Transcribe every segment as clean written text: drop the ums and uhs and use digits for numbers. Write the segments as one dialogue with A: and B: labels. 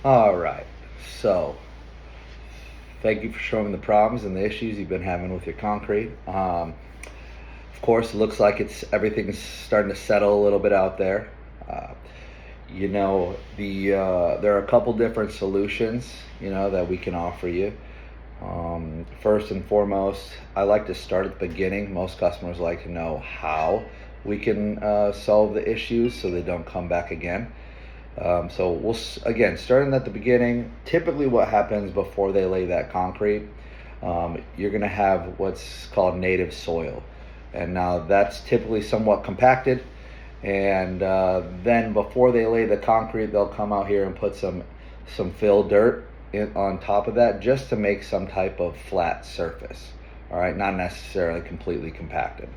A: All right. So, thank you for showing the problems and the issues you've been having with your concrete. Of course, it looks like everything's starting to settle a little bit out there. Uh, there are a couple different solutions, that we can offer you. First and foremost, I like to start at the beginning. Most customers like to know how we can solve the issues so they don't come back again. So again, starting at the beginning, typically what happens before they lay that concrete, you're going to have what's called native soil. And now that's typically somewhat compacted. And then before they lay the concrete, they'll come out here and put some fill dirt on top of that just to make some type of flat surface. All right, not necessarily completely compacted.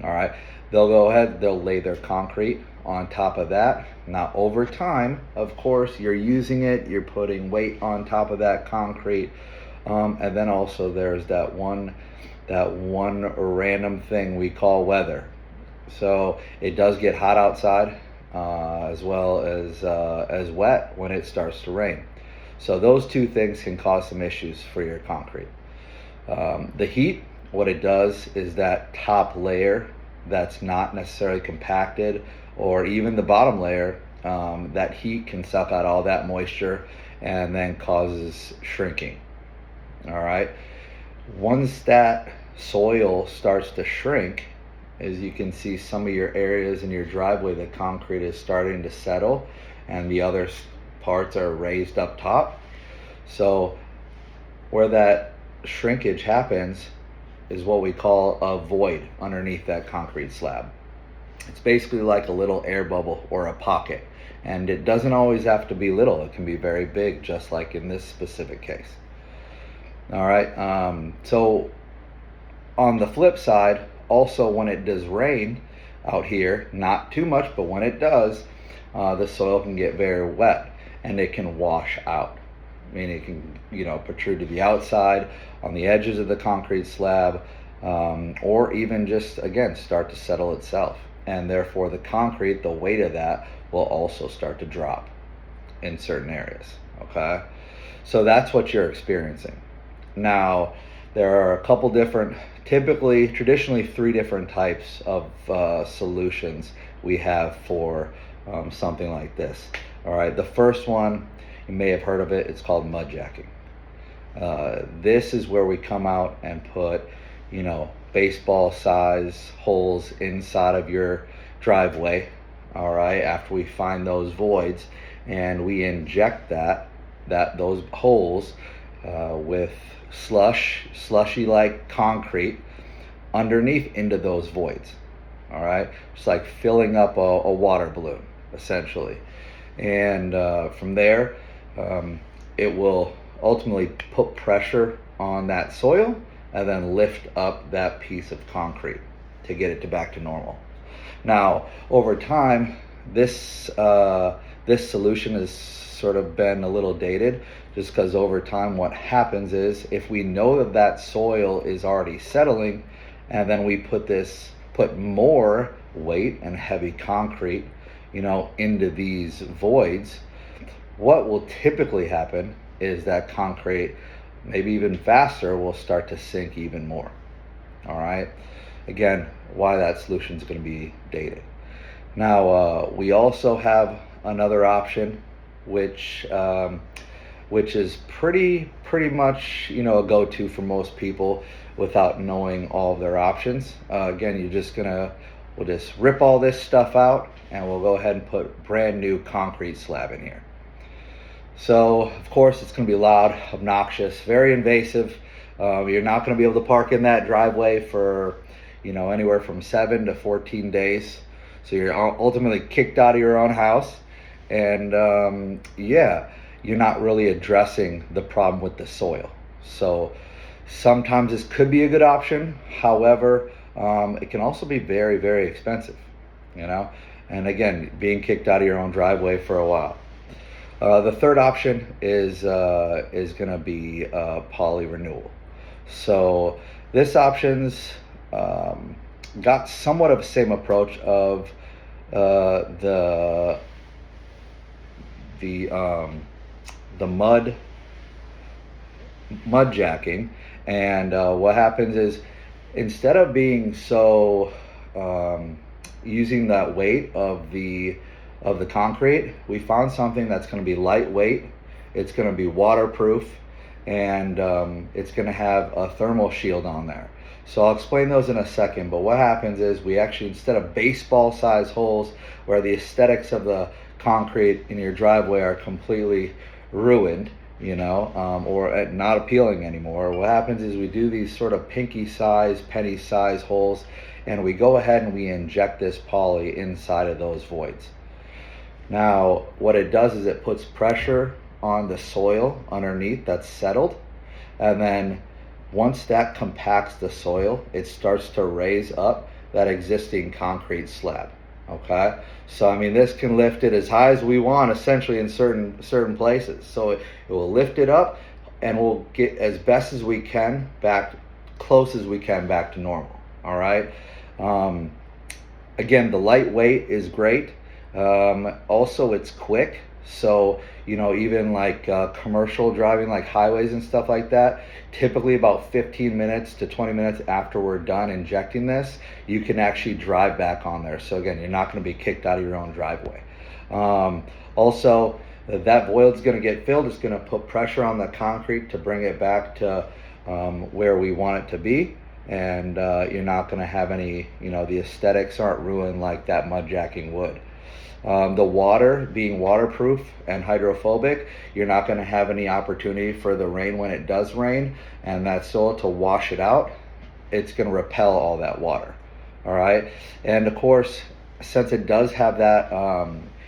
A: All right, they'll go ahead, they'll lay their concrete on top of that. Now over time, of course, you're using it, you're putting weight on top of that concrete, and then also there's that one random thing we call weather. So it does get hot outside, as well as wet when it starts to rain. So those two things can cause some issues for your concrete. The heat, what it does is that top layer that's not necessarily compacted, or even the bottom layer, that heat can suck out all that moisture and then causes shrinking. All right. Once that soil starts to shrink, as you can see, some of your areas in your driveway, the concrete is starting to settle and the other parts are raised up top. So where that shrinkage happens is what we call a void underneath that concrete slab. It's basically like a little air bubble or a pocket, and it doesn't always have to be little. It can be very big, just like in this specific case. All right, so on the flip side, also when it does rain out here, not too much, but when it does, the soil can get very wet and it can wash out. I mean, it can, protrude to the outside, on the edges of the concrete slab, or even just, again, start to settle itself. And therefore the concrete, the weight of that will also start to drop in certain areas, okay? So that's what you're experiencing. Now, there are a couple different, traditionally 3 different types of solutions we have for something like this. All right, the first one, you may have heard of it, it's called mud jacking. This is where we come out and put, baseball size holes inside of your driveway, all right, after we find those voids, and we inject those holes with slushy like concrete underneath into those voids. All right, just like filling up a water balloon essentially. And from there, it will ultimately put pressure on that soil and then lift up that piece of concrete to get it back to normal. Now, over time, this solution has sort of been a little dated, just because over time what happens is, if we know that soil is already settling, and then we put more weight and heavy concrete, into these voids, what will typically happen is that concrete, maybe even faster, will start to sink even more. All right. Again, why that solution is going to be dated. Now, we also have another option, which is pretty much, a go-to for most people without knowing all of their options. Again, we'll just rip all this stuff out, and we'll go ahead and put brand new concrete slab in here. So, of course, it's going to be loud, obnoxious, very invasive. You're not going to be able to park in that driveway for, anywhere from 7 to 14 days. So you're ultimately kicked out of your own house. And, you're not really addressing the problem with the soil. So sometimes this could be a good option. However, it can also be very, very expensive, and again, being kicked out of your own driveway for a while. The third option is going to be poly renewal. So this option's got somewhat of the same approach of the mud jacking. And what happens is, instead of being so using that weight of the concrete, we found something that's going to be lightweight, it's going to be waterproof, and it's going to have a thermal shield on there. So I'll explain those in a second, but what happens is, we actually, instead of baseball size holes where the aesthetics of the concrete in your driveway are completely ruined, or not appealing anymore, what happens is, we do these sort of pinky size, penny size holes, and we go ahead and we inject this poly inside of those voids. Now, what it does is, it puts pressure on the soil underneath that's settled, and then once that compacts the soil, it starts to raise up that existing concrete slab. Okay, so I mean, this can lift it as high as we want, essentially, in certain places. So it will lift it up, and we'll get as best as we can back, close as we can back to normal. All right. Again, the lightweight is great. Also, it's quick. So, even like commercial driving, like highways and stuff like that, typically about 15 minutes to 20 minutes after we're done injecting this, you can actually drive back on there. So again, you're not going to be kicked out of your own driveway. Also, that void's going to get filled. It's going to put pressure on the concrete to bring it back to where we want it to be. And you're not going to have any, the aesthetics aren't ruined like that mud jacking would. The water being waterproof and hydrophobic, you're not going to have any opportunity for the rain, when it does rain, and that soil to wash it out. It's going to repel all that water. All right. And of course, since it does have that,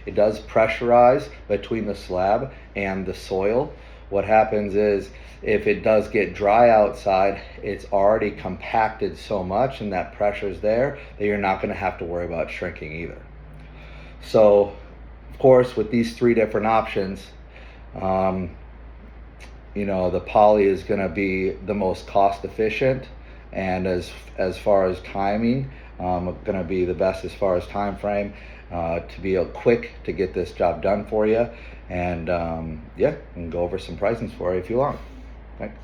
A: it does pressurize between the slab and the soil. What happens is, if it does get dry outside, it's already compacted so much, and that pressure's there, that you're not going to have to worry about shrinking either. So, of course, with these three different options, the poly is going to be the most cost efficient, and as far as timing, going to be the best as far as time frame, to be quick to get this job done for you. And and go over some pricings for you if you want. Thanks.